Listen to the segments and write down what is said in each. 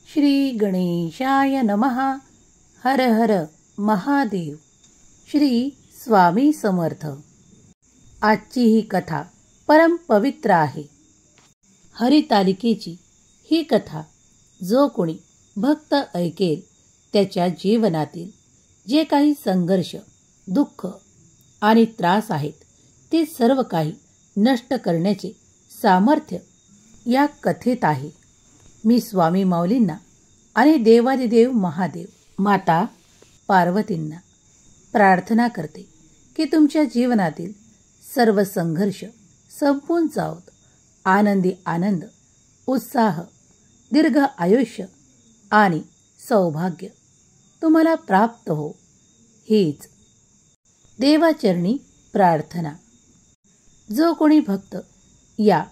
श्री गणेशाय नमः. हर हर महादेव. श्री स्वामी समर्थ. आजची ही कथा परम पवित्र आहे. हरितालिकेची ही कथा जो कोणी भक्त ऐकेल त्याच्या जीवनातील जे काही संघर्ष, दुःख आणि त्रास आहेत ते सर्व काही नष्ट करण्याचे सामर्थ्य या कथेत आहे. मी स्वामी माऊलींना आणि देवादिदेव महादेव माता पार्वतींना प्रार्थना करते की तुमच्या जीवनातील सर्व संघर्ष संपून जावोत. आनंदी आनंद, उत्साह, दीर्घ आयुष्य आणि सौभाग्य तुम्हाला प्राप्त हो, हीच देवाचरणी प्रार्थना. जो कोणी भक्त या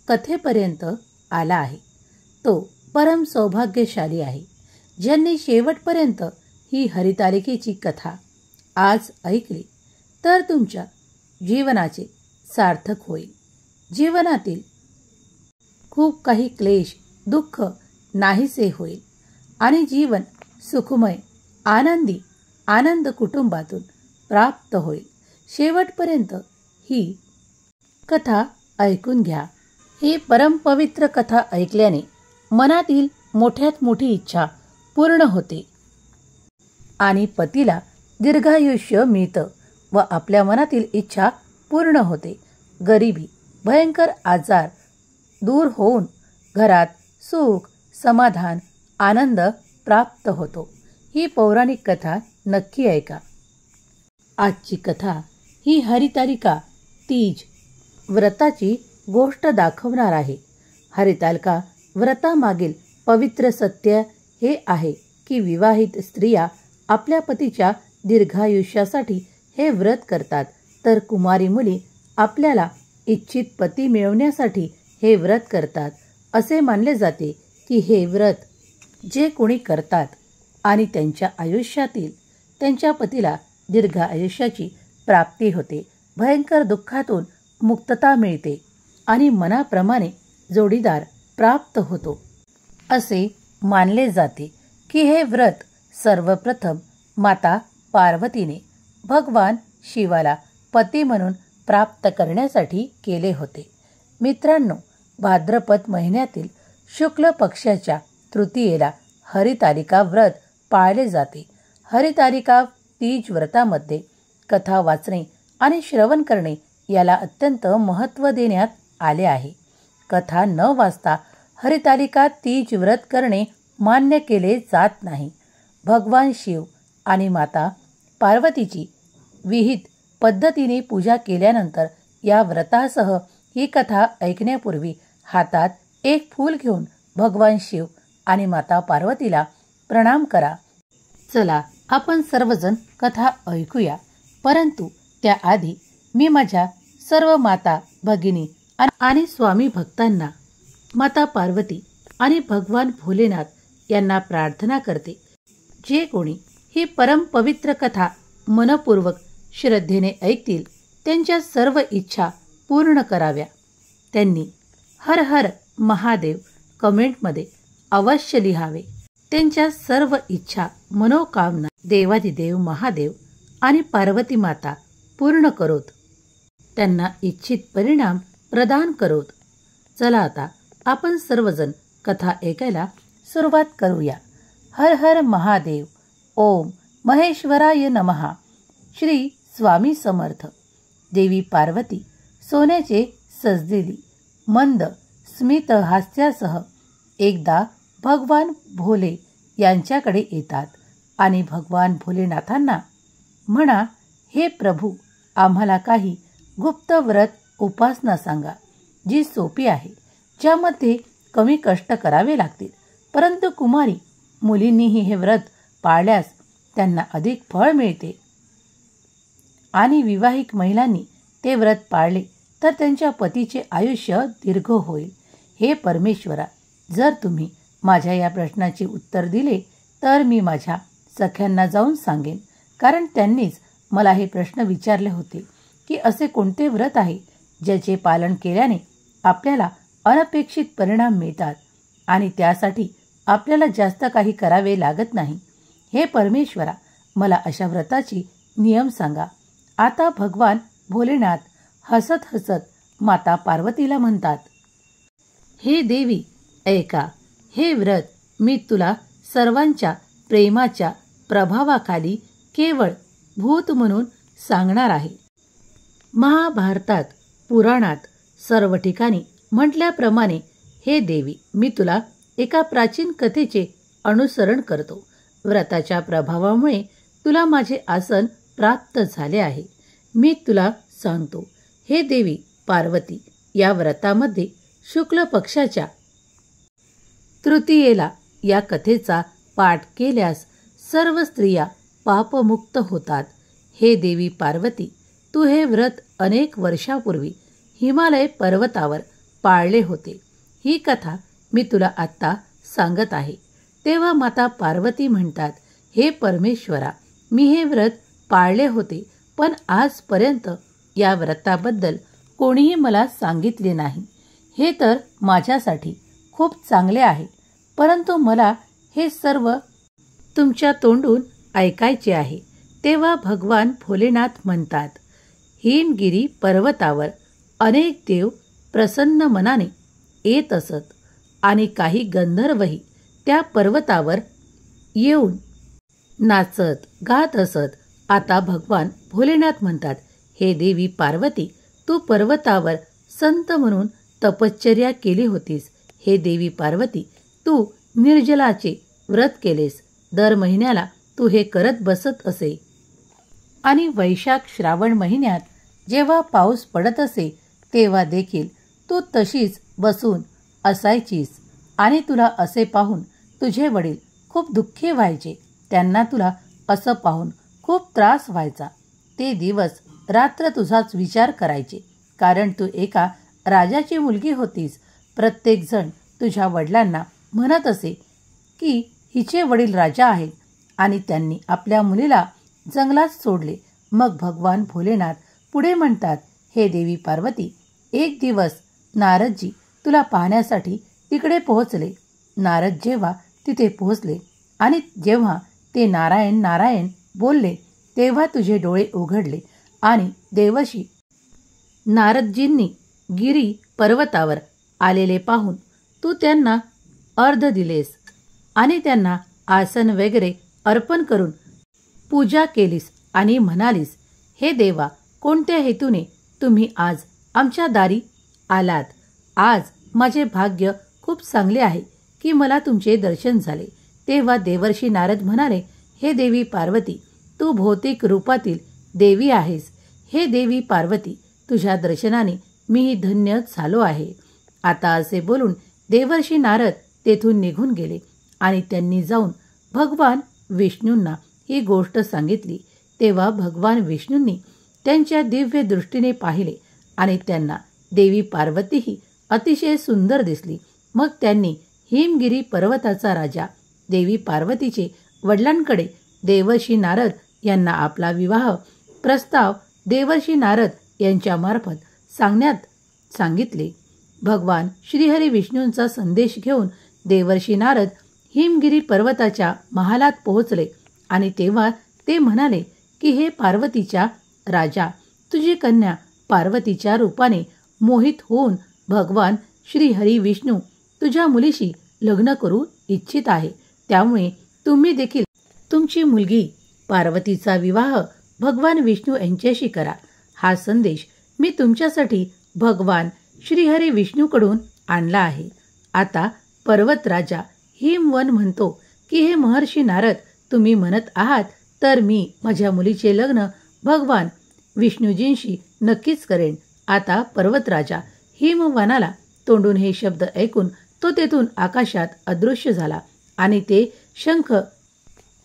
कथेपर्यंत आला आहे तो परम सौभाग्यशाली आहे. ज्यांनी शेवटपर्यंत ही हरितालिकेची कथा आज ऐकली तर तुमच्या जीवनाचे सार्थक होईल. जीवनातील खूप काही क्लेश, दुःख नाहीसे होईल आणि जीवन सुखमय, आनंदी, आनंद कुटुंबातून प्राप्त होईल. शेवटपर्यंत ही कथा ऐकून घ्या. ही परमपवित्र कथा ऐकल्याने मनातील मोठ्यात मोठी इच्छा पूर्ण होते आणि पतीला दीर्घायुष्य मिळतं व आपल्या मनातील इच्छा पूर्ण होते. गरिबी, भयंकर आजार दूर होऊन घरात सुख, समाधान, आनंद प्राप्त होतो. ही पौराणिक कथा नक्की ऐका. आजची कथा ही हरितालिका तीज व्रताची गोष्ट दाखवणार आहे. हरितालिका व्रतामागील पवित्र सत्य हे आहे की विवाहित स्त्रिया आपल्या पतीच्या दीर्घायुष्यासाठी हे व्रत करतात, तर कुमारी मुली आपल्याला इच्छित पती मिळवण्यासाठी हे व्रत करतात. असे मानले जाते की हे व्रत जे कोणी करतात आणि त्यांच्या आयुष्यातील त्यांच्या पतीला दीर्घ आयुष्याची प्राप्ती होते, भयंकर दुःखातून मुक्तता मिळते आणि मनाप्रमाणे जोडीदार प्राप्त होतो. असे मानले जाते की हे व्रत सर्वप्रथम माता पार्वतीने भगवान शिवाला पती म्हणून प्राप्त करण्यासाठी केले होते. मित्रांनो, भाद्रपद महिन्यातील शुक्ल पक्षाच्या तृतीयेला हरितालिका व्रत पाळले जाते. हरितालिका तीज व्रतामध्ये कथा वाचणे आणि श्रवण करणे याला अत्यंत महत्त्व देण्यात आले आहे. कथा न वाचता हरितालिका तीज व्रत करणे मान्य केले जात नाही. भगवान शिव आणि माता पार्वतीची विहित पद्धतीने पूजा केल्यानंतर या व्रतासह ही कथा ऐकण्यापूर्वी हातात एक फूल घेऊन भगवान शिव आणि माता पार्वतीला प्रणाम करा. चला आपण सर्वजण कथा ऐकूया. परंतु त्याआधी मी माझ्या सर्व माता भगिनी आणि स्वामी भक्तांना, माता पार्वती आणि भगवान भोलेनाथ यांना प्रार्थना करते, जे कोणी ही परम पवित्र कथा मनपूर्वक श्रद्धेने ऐकतील त्यांच्या सर्व इच्छा पूर्ण कराव्या. त्यांनी हर हर महादेव कमेंटमध्ये अवश्य लिहावे. त्यांच्या सर्व इच्छा, मनोकामना देवादिदेव महादेव आणि पार्वती माता पूर्ण करोत, त्यांना इच्छित परिणाम प्रदान करोत. चला आता आपण सर्वजण कथा ऐकायला सुरुवात करूया. हर हर महादेव. ओम महेश्वराय नमः. श्री स्वामी समर्थ. देवी पार्वती सोन्याचे सजलेली मंद स्मित हास्यासह एकदा भगवान भोले यांच्याकडे येतात आणि भगवान भोलेनाथांना म्हणा, हे प्रभू, आम्हाला काही गुप्त व्रत उपासना सांगा जी सोपी आहे, ज्यामध्ये कमी कष्ट करावे लागतील, परंतु कुमारी मुलींनीही हे व्रत पाळल्यास त्यांना अधिक फळ मिळते आणि विवाहिक महिलांनी ते व्रत पाळले तर त्यांच्या पतीचे आयुष्य दीर्घ होईल. हे परमेश्वरा, जर तुम्ही माझ्या या प्रश्नाचे उत्तर दिले तर मी माझ्या सख्यांना जाऊन सांगेन, कारण त्यांनीच मला हे प्रश्न विचारले होते की असे कोणते व्रत आहे ज्याचे पालन केल्याने आपल्याला अनपेक्षित परिणाम मिळतात आणि त्यासाठी आपल्याला जास्त काही करावे लागत नाही. हे परमेश्वरा, मला अशा व्रताची नियम सांगा. आता भगवान भोलेनाथ हसत हसत माता पार्वतीला म्हणतात, हे देवी ऐका, हे व्रत मी तुला सर्वांच्या प्रेमाच्या प्रभावाखाली केवळ भूत म्हणून सांगणार आहे. महाभारतात, पुराणात सर्व ठिकाणी म्हटल्याप्रमाणे हे देवी, मी तुला एका प्राचीन कथेचे अनुसरण करतो. व्रताच्या प्रभावामुळे तुला माझे आसन प्राप्त झाले आहे. मी तुला सांगतो, हे देवी पार्वती, या व्रतामध्ये शुक्ल पक्षाच्या तृतीयेला या कथेचा पाठ केल्यास सर्व स्त्रिया पापमुक्त होतात. हे देवी पार्वती, तू हे व्रत अनेक वर्षापूर्वी हिमालय पर्वतावर पाळले होते. ही कथा मी तुला आत्ता सांगत आहे. तेव्हा माता पार्वती म्हणतात, हे परमेश्वरा, मी हे व्रत पाळले होते, पण आजपर्यंत या व्रताबद्दल कोणीही मला सांगितले नाही. हे तर माझ्यासाठी खूप चांगले आहे, परंतु मला हे सर्व तुमच्या तोंडून ऐकायचे आहे. तेव्हा भगवान भोलेनाथ म्हणतात, हिमगिरी पर्वतावर अनेक देव प्रसन्न मनाने येत असत आणि काही गंधर्वही त्या पर्वतावर येऊन नाचत गात असत. आता भगवान भोलेनाथ म्हणतात, हे देवी पार्वती, तू पर्वतावर संत म्हणून तपश्चर्या केली होतीस. हे देवी पार्वती, तू निर्जलाचे व्रत केलेस. दर महिन्याला तू हे करत बसत असे आणि वैशाख श्रावण महिन्यात जेव्हा पाऊस पडत असे तेव्हा देखील तू तशीच बसून असायचीस. आणि तुला असे पाहून तुझे वडील खूप दुःखी व्हायचे. त्यांना तुला असं पाहून खूप त्रास व्हायचा. ते दिवस रात्र तुझाच विचार करायचे, कारण तू एका राजाची मुलगी होतीस. प्रत्येकजण तुझ्या वडिलांना म्हणत असे की हिचे वडील राजा आहेत आणि त्यांनी आपल्या मुलीला जंगलात सोडले. मग भगवान भोलेनाथ पुढे म्हणतात, हे देवी पार्वती, एक दिवस नारदजी तुला पाहण्यासाठी तिकडे पोहोचले. नारद जेव्हा तिथे पोहोचले आणि जेव्हा ते नारायण नारायण बोलले, तेव्हा तुझे डोळे उघडले आणि देवर्षी नारदजींनी गिरी पर्वतावर आलेले पाहून तू त्यांना अर्घ्य दिलेस आणि त्यांना आसन वगैरे अर्पण करून पूजा केलीस आणि म्हणालीस, हे देवा, कोणत्या हेतूने तुम्ही आज आमच्या दारी आलात? आज माझे भाग्य खूप चांगले आहे की मला तुमचे दर्शन झाले. तेव्हा देवर्षी नारद म्हणाले, हे देवी पार्वती, तू भौतिक रूपातील देवी आहेस. हे देवी पार्वती, तुझ्या दर्शनाने मी धन्य झालो आहे. आता असे बोलून देवर्षी नारद तेथून निघून गेले आणि त्यांनी जाऊन भगवान विष्णूंना ही गोष्ट सांगितली. तेव्हा भगवान विष्णूंनी त्यांच्या दिव्य दृष्टीने पाहिले आणि त्यांना देवी पार्वतीही अतिशय सुंदर दिसली. मग त्यांनी हिमगिरी पर्वताचा राजा देवी पार्वतीचे वडिलांकडे देवर्षी नारद यांना आपला विवाह प्रस्ताव देवर्षी नारद यांच्यामार्फत सांगण्यात सांगितले. भगवान श्रीहरी विष्णूंचा संदेश घेऊन देवर्षी नारद हिमगिरी पर्वताच्या महालात पोहोचले आणि तेव्हा ते म्हणाले की हे पार्वतीच्या राजा, तुझी कन्या पार्वतीच्या रूपाने मोहित होऊन भगवान श्रीहरी विष्णू तुझ्या मुलीशी लग्न करू इच्छित आहे. त्यामुळे तुम्ही देखील तुमची मुलगी पार्वतीचा विवाह भगवान विष्णू यांच्याशी करा. हा संदेश मी तुमच्यासाठी भगवान श्रीहरी विष्णूकडून आणला आहे. आता पर्वत राजा हिमवन म्हणतो की हे महर्षी नारद, तुम्ही म्हणत आहात तर मी माझ्या मुलीचे लग्न भगवान विष्णूजींशी नक्कीच करेन. आता पर्वत राजा हिमवनाला तोंडून हे शब्द ऐकून तो तेथून आकाशात अदृश्य झाला आणि ते शंख,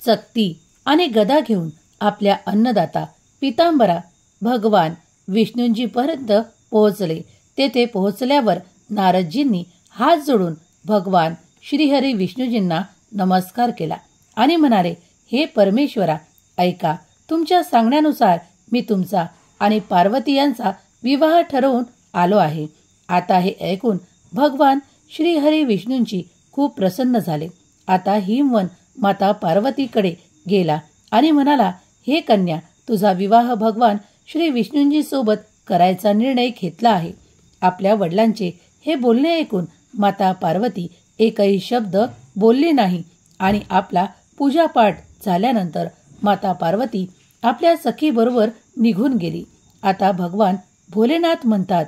चकती आणि गदा घेऊन आपल्या अन्नदाता पितांबरा भगवान विष्णूंजीपर्यंत पोहोचले. तेथे पोहोचल्यावर नारदजींनी हात जोडून भगवान श्रीहरी विष्णूजींना नमस्कार केला आणि म्हणाले, हे परमेश्वरा, ऐका, तुमच्या सांगण्यानुसार मी तुमचा आणि पार्वती यांचा विवाह ठरवून आलो आहे. आता हे ऐकून भगवान श्रीहरी विष्णूंची खूप प्रसन्न झाले आता हिमवन माता पार्वतीकडे गेला आणि म्हणाला, हे कन्या, तुझा विवाह भगवान श्री विष्णूंजी सोबत करायचा निर्णय घेतला आहे. आपल्या वडिलांचे हे बोलणे ऐकून माता पार्वती एकही शब्द बोलली नाही आणि आपला पूजापाठ झाल्यानंतर माता पार्वती आपल्या सखीबरोबर निघून गेली. आता भगवान भोलेनाथ म्हणतात,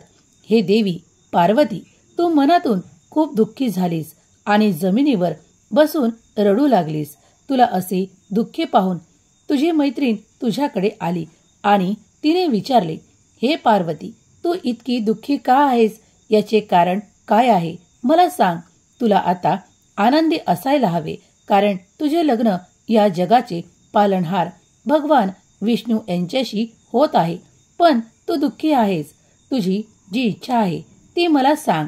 हे देवी पार्वती, तू मनातून खूप दुःखी झालीस आणि जमिनीवर बसून रडू लागलीस. तुला असे दुःखी पाहून तुझी मैत्रीण तुझ्याकडे आली आणि तिने विचारले, हे पार्वती, तू इतकी दुःखी का आहेस? याचे कारण काय आहे मला सांग. तुला आता आनंदी असायला हवे, कारण तुझे लग्न या जगाचे पालनहार भगवान विष्णू यांच्याशी होत आहे. पण तू दुःखी आहेस. तुझी जी इच्छा आहे ती मला सांग.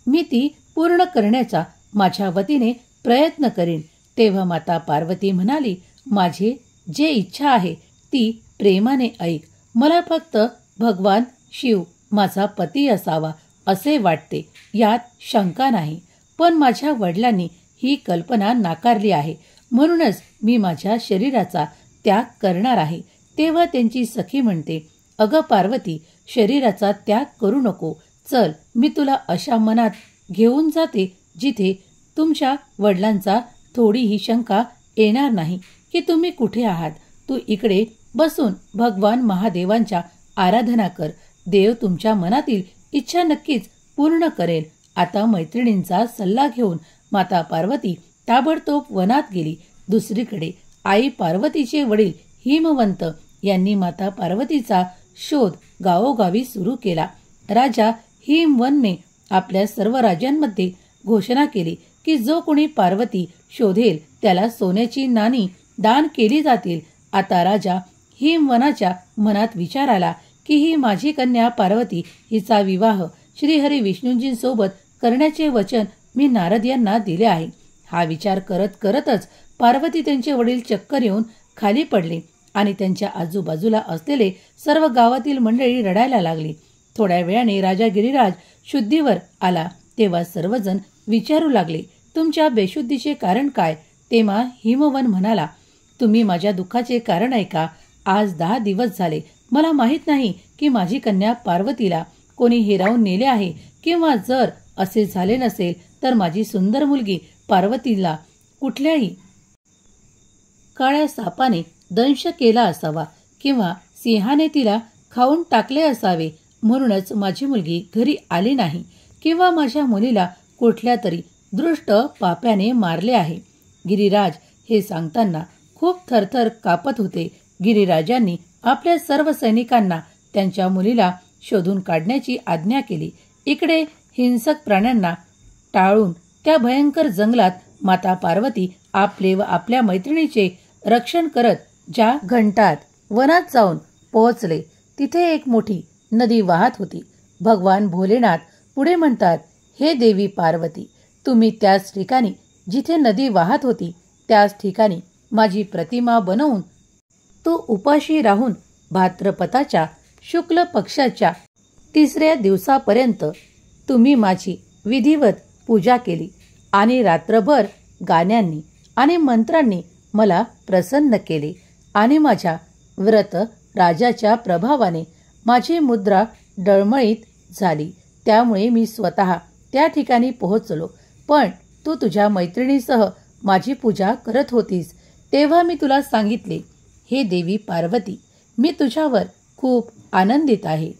मी ती पूर्ण करण्याचा माझ्या वतीने प्रयत्न करीन. तेव्हा माता पार्वती म्हणाली, माझी जे इच्छा आहे ती प्रेमाने ऐक. मला फक्त भगवान शिव माझा पती असावा असे वाटते, यात शंका नाही. पण माझ्या वडिलांनी ही कल्पना नाकारली आहे, म्हणूनच मी माझ्या शरीराचा त्याग करणार आहे. तेव्हा त्यांची सखी म्हणते, अगं पार्वती, शरीराचा त्याग करू नको. चल, मी तुला अशा मनात घेऊन जाते जिथे तुमच्या वडिलांचा थोडीही शंका येणार नाही की तुम्ही कुठे आहात. तू इकडे बसून भगवान महादेवांच्या आराधना कर. देव तुमच्या मनातील इच्छा नक्कीच पूर्ण करेल. आता मैत्रिणींचा सल्ला घेऊन माता पार्वती ताबडतोब वनात गेली. दुसरीकडे आई पार्वतीचे वडील हिमवंत यांनी माता पार्वतीचा शोध गावोगावी सुरू केला. राजा हिमवनने आपल्या सर्व राजांमध्ये घोषणा केली की जो कोणी पार्वती शोधेल त्याला सोन्याची नाणी दान केली जातील. आता राजा हिमवनाच्या मनात विचार आला की ही माझी कन्या पार्वती, हिचा विवाह श्रीहरी विष्णूंजींसोबत करण्याचे वचन मी नारद यांना दिले आहे. हा विचार करत करतच पार्वती त्यांचे वडील चक्कर येऊन खाली पडले आणि त्यांच्या आजूबाजूला असलेले सर्व गावातील मंडळी रडायला लागली. थोड्या वेळाने राजा गिरिराज शुद्धीवर आला. तेव्हा सर्वजण विचारू लागले, तुमच्या बेशुद्धीचे कारण काय? तेव्हा हिमवन म्हणाला, तुम्ही माझ्या दुःखाचे कारण ऐका. आज 10 दिवस झाले मला माहीत नाही की माझी कन्या पार्वतीला कोणी हिरावून नेले आहे, किंवा जर असे झाले नसेल तर माझी सुंदर मुलगी पार्वतीला कुठल्याही काळ्या सापाने दंश केला असावा किंवा सिंहाने तिला खाऊन टाकले असावे. म्हणूनच माझी मुलगी घरी आली नाही, किंवा माझ्या मुलीला कुठल्या तरी दृष्ट पाप्याने मारले आहे. गिरिराज हे सांगताना खूप थरथर कापत होते. गिरिराजांनी आपल्या सर्व सैनिकांना त्यांच्या मुलीला शोधून काढण्याची आज्ञा केली. इकडे हिंसक प्राण्यांना टाळून त्या भयंकर जंगलात माता पार्वती आपले व आपल्या मैत्रिणीचे रक्षण करत ज्या घंटात वनात जाऊन पोहोचले तिथे एक मोठी नदी वाहत होती. भगवान भोलेनाथ पुढे म्हणतात, हे देवी पार्वती, तुम्ही त्याच ठिकाणी जिथे नदी वाहत होती त्याच ठिकाणी माझी प्रतिमा बनवून तो उपाशी राहून भाद्रपदाच्या शुक्ल पक्षाच्या 3ऱ्या दिवसापर्यंत तुम्ही माझी विधिवत पूजा केली आणि रात्रभर गाण्यांनी आणि मंत्रांनी मला प्रसन्न केले आणि माझ्या व्रत राजाच्या प्रभावाने माझी मुद्रा डळमळीत झाली. त्यामुळे मी स्वतः त्या ठिकाणी पोहोचलो. पण तू तुझ्या मैत्रिणीसह माझी पूजा करत होतीस तेव्हा मी तुला सांगितले, हे देवी पार्वती, मी तुझ्यावर खूप आनंदित आहे.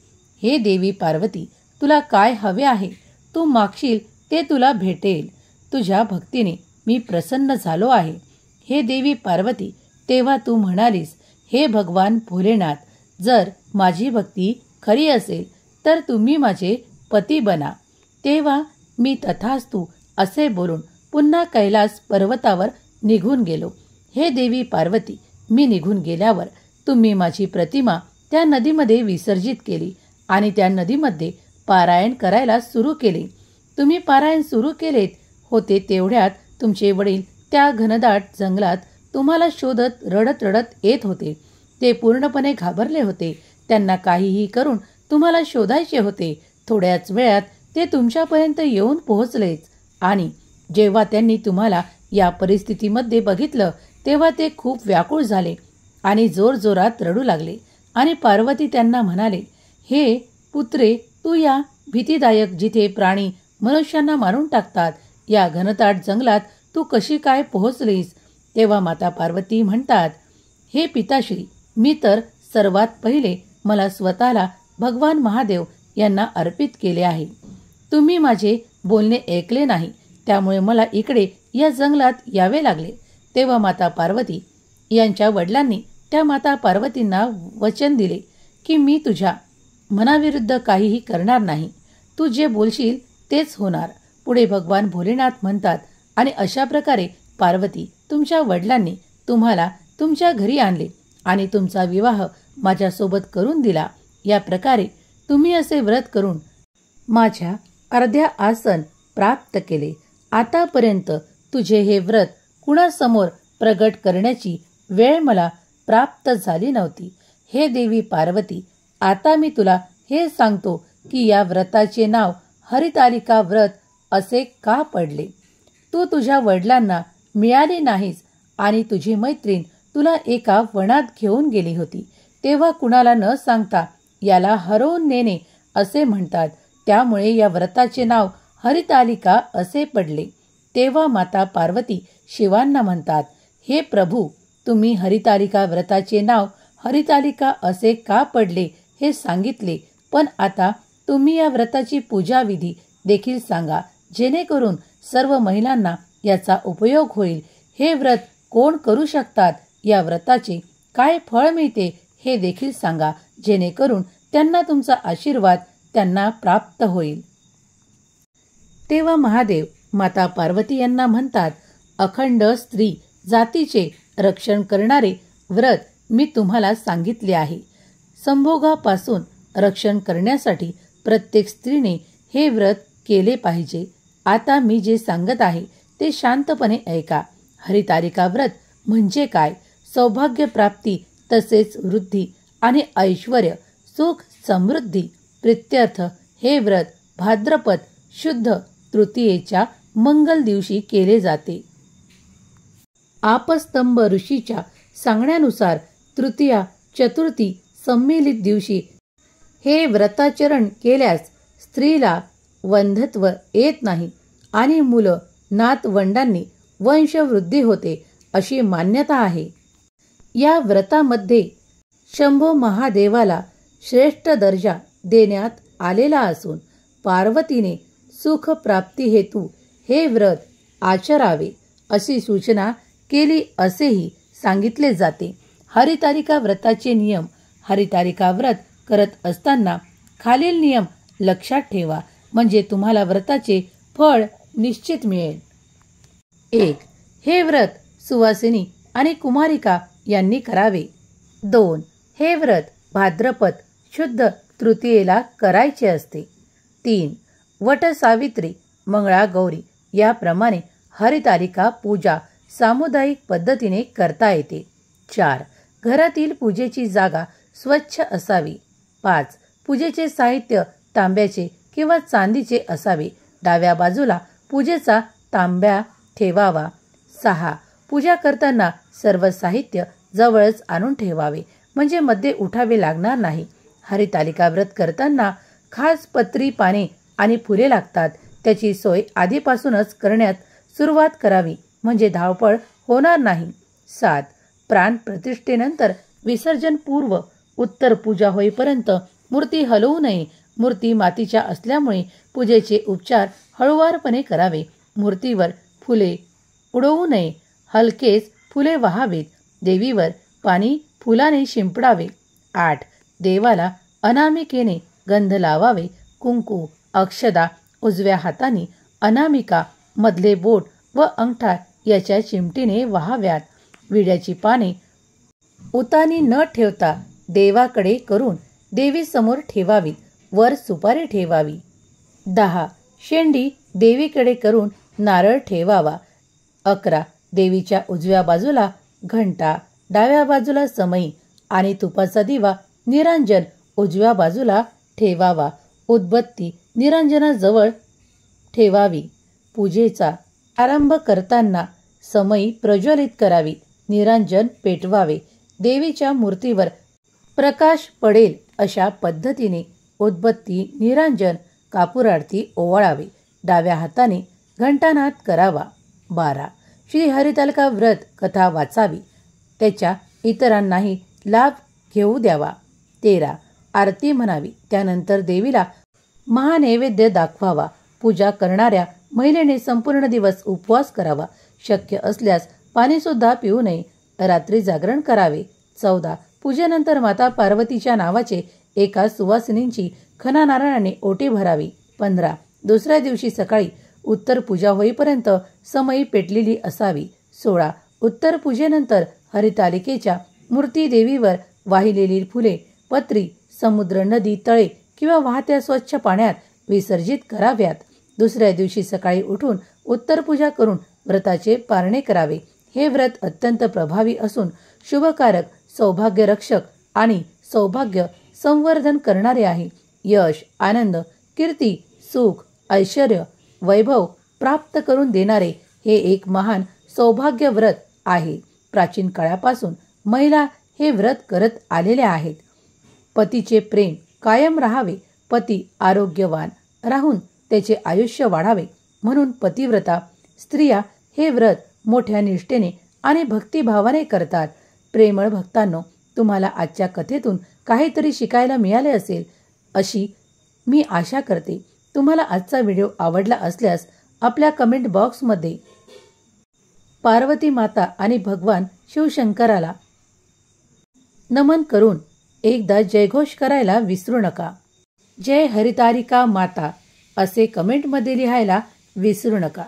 हे देवी पार्वती, तुला काय हवे आहे? तू मागशील ते तुला भेटेल. तुझ्या भक्तीने मी प्रसन्न झालो आहे. हे देवी पार्वती, तेव्हा तू म्हणालीस, हे भगवान भोलेनाथ, जर माझी भक्ती खरी असेल तर तुम्ही माझे पती बना. तेव्हा मी तथास्तु असे बोलून पुन्हा कैलास पर्वतावर निघून गेलो. हे देवी पार्वती, मी निघून गेल्यावर तुम्ही माझी प्रतिमा त्या नदीमध्ये विसर्जित केली आणि त्या नदीमध्ये पारायण करायला सुरू केले. तुम्ही पारायण सुरू केलेत होते तेवढ्यात तुमचे वडील त्या घनदाट जंगलात तुम्हाला शोधत रडत रडत येत होते. ते पूर्णपणे घाबरले होते. त्यांना काहीही करून तुम्हाला शोधायचे होते. थोड्याच वेळात ते तुमच्यापर्यंत येऊन पोहोचलेच आणि जेव्हा त्यांनी तुम्हाला या परिस्थितीमध्ये बघितलं तेव्हा ते खूप व्याकुळ झाले आणि जोरजोरात रडू लागले आणि पार्वती त्यांना म्हणाले, हे पुत्रे, तू या भीतीदायक जिथे प्राणी मनुष्यांना मारून टाकतात या घनदाट जंगलात तू कशी काय पोहोचलीस? तेव्हा माता पार्वती म्हणतात, हे पिताश्री, मी तर सर्वात पहिले मला स्वतःला भगवान महादेव यांना अर्पित केले आहे. तुम्ही माझे बोलणे ऐकले नाही, त्यामुळे मला इकडे या जंगलात यावे लागले. तेव्हा माता पार्वती यांच्या वडिलांनी त्या माता पार्वतींना वचन दिले की मी तुझ्या मनाविरुद्ध काहीही करणार नाही. तू जे बोलशील तेच होणार. पुढे भगवान भोलेनाथ म्हणतात, आणि अशा प्रकारे पार्वती, तुमच्या वडिलांनी तुम्हाला तुमच्या घरी आणले आणि तुमचा विवाह माझ्यासोबत करून दिला. या प्रकारे तुम्ही असे व्रत करून माझ्या अर्ध्या आसन प्राप्त केले. आतापर्यंत तुझे हे व्रत कुणासमोर प्रगट करण्याची वेळ मला प्राप्त झाली नव्हती. हे देवी पार्वती, आता मी तुला हे सांगतो की या व्रताचे नाव हरितालिका व्रत असे का पडले. तू तुझ्या वडिलांना मिळाली नाहीस आणि तुझी मैत्रीण तुला एका वनात घेऊन गेली होती. तेव्हा कुणाला न सांगता याला हरवून नेणे असे म्हणतात. त्यामुळे या व्रताचे नाव हरितालिका असे पडले. तेव्हा माता पार्वती शिवांना म्हणतात, हे प्रभू, तुम्ही हरितालिका व्रताचे नाव हरितालिका असे का पडले हे सांगितले, पण आता तुम्ही या व्रताची पूजाविधी देखील सांगा, जेणेकरून सर्व महिलांना याचा उपयोग होईल. हे व्रत कोण करू शकतात? या व्रताचे काय फळ मिळते हे देखील सांगा, जेणेकरून त्यांना तुमचा आशीर्वाद त्यांना प्राप्त होईल. तेव्हा महादेव माता पार्वती यांना म्हणतात, अखंड स्त्री जातीचे रक्षण करणारे व्रत मी तुम्हाला सांगितले आहे. संभोगापासून रक्षण करण्यासाठी प्रत्येक स्त्रीने हे व्रत केले पाहिजे. आता मी जे सांगत आहे ते शांतपणे ऐका. हरितालिका व्रत म्हणजे काय? सौभाग्य प्राप्ती तसेच वृद्धी आणि ऐश्वर, सुख, समृद्धी प्रित्यर्थ हे व्रत भाद्रपद शुद्ध तृतीयेच्या मंगल दिवशी केले जाते. आपस्तंभ ऋषीच्या सांगण्यानुसार तृतीया चतुर्थी सम्मिलित दिवशी हे व्रताचरण केल्यास स्त्रीला वंध्यत्व येत नाही आणि मुलं नातवंडांनी वंशवृद्धी होते अशी मान्यता आहे. या व्रतामध्ये शंभो महादेवाला श्रेष्ठ दर्जा देण्यात आलेला असून पार्वतीने सुख प्राप्ती हेतू हे व्रत आचरावे अशी सूचना केली असेही सांगितले जाते. हरितालिका व्रताचे नियम. हरितालिका व्रत करत असताना खालील नियम लक्षात ठेवा, म्हणजे तुम्हाला व्रताचे फळ निश्चित मिळेल. 1. हे व्रत सुवासिनी आणि कुमारिका यांनी करावे. 2. हे व्रत भाद्रपद शुद्ध तृतीयेला करायचे असते. 3. वट सावित्री, मंगळागौरी याप्रमाणे हरितालिका पूजा सामुदायिक पद्धतीने करता येते. 4. घरातील पूजेची जागा स्वच्छ असावी. 5. पूजेचे साहित्य तांब्याचे किंवा चांदीचे असावे. डाव्या बाजूला पूजेचा तांब्या ठेवावा. 6. पूजा करताना सर्व साहित्य जवळच आणून ठेवावे, म्हणजे मध्ये उठावे लागणार नाही. हरितालिका व्रत करताना खास पत्री, पाने आणि फुले लागतात. त्याची सोय आधीपासूनच करण्यात सुरुवात करावी, म्हणजे धावपळ होणार नाही. 7. प्राण प्रतिष्ठेनंतर विसर्जन पूर्व उत्तर पूजा होईपर्यंत मूर्ती हलवू नये. मूर्ती मातीच्या असल्यामुळे पूजेचे उपचार हळुवारपणे करावे. मूर्तीवर फुले उडवू नये. हलकेच फुले वाहावेत. देवीवर पाणी फुलाने शिंपडावे. 8. देवाला अनामिकेने गंध लावावे. कुंकू, अक्षदा उजव्या हाताने, अनामिका मधले बोट व अंगठा याच्या चिमटीने वाहाव्यात. विड्याची पाने उतानी न ठेवता देवाकडे करून देवीसमोर ठेवावी. वर सुपारी ठेवावी. 10. शेंडी देवीकडे करून नारळ ठेवावा. 11. देवीच्या उजव्या बाजूला घंटा, डाव्या बाजूला समई आणि तुपाचा दिवा निरांजन उजव्या बाजूला ठेवावा. उदबत्ती निरांजनाजवळ ठेवावी. पूजेचा आरंभ करताना समई प्रज्वलित करावी, निरांजन पेटवावे, देवीच्या मूर्तीवर प्रकाश पडेल अशा पद्धतीने उदबत्ती, निरांजन, कापूर आरती ओवाळावे. डाव्या हाताने घंटानाद करावा. 12. श्री हरितालिका व्रत कथा वाचावी, त्याच्या इतरांनाही लाभ घेऊ द्यावा. 13. आरती म्हणावी, त्यानंतर देवीला महानैवेद्य दाखवावा. पूजा करणाऱ्या महिलेने संपूर्ण दिवस उपवास करावा. शक्य असल्यास पाणीसुद्धा पिऊ नये. रात्री जागरण करावे. 14. पूजेनंतर माता पार्वतीच्या नावाचे एका सुवासिनींची खणा नारळाने ओटी भरावी. 15. दुसऱ्या दिवशी सकाळी उत्तर पूजा होईपर्यंत समई पेटलेली असावी. 16. उत्तर पूजेनंतर हरितालिकेच्या मूर्ती देवीवर वाहिलेली फुले, पत्री समुद्र, नदी, तळे किंवा वाहत्या स्वच्छ पाण्यात विसर्जित कराव्यात. दुसऱ्या दिवशी सकाळी उठून उत्तर पूजा करून व्रताचे पारणे करावे. हे व्रत अत्यंत प्रभावी असून शुभकारक, सौभाग्य रक्षक आणि सौभाग्य संवर्धन करणारे आहे. यश, आनंद, कीर्ती, सुख, ऐश्वर्य, वैभव प्राप्त करून देणारे हे एक महान सौभाग्य व्रत आहे. प्राचीन काळापासून महिला हे व्रत करत आलेल्या आहेत. पतीचे प्रेम कायम राहावे, पती आरोग्यवान राहून त्याचे आयुष्य वाढावे म्हणून पतिव्रता स्त्रिया हे व्रत मोठ्या निष्ठेने आणि भक्तिभावाने करतात. प्रेमळ भक्तांनो, तुम्हाला आजच्या कथेतून काहीतरी शिकायला मिळाले असेल अशी मी आशा करते. तुम्हाला आजचा व्हिडिओ आवडला असल्यास आपल्या कमेंट बॉक्समध्ये पार्वती माता आणि भगवान शिवशंकराला नमन करून एकदा जयघोष करायला विसरू नका. जय हरितालिका माता असे कमेंटमध्ये लिहायला विसरू नका.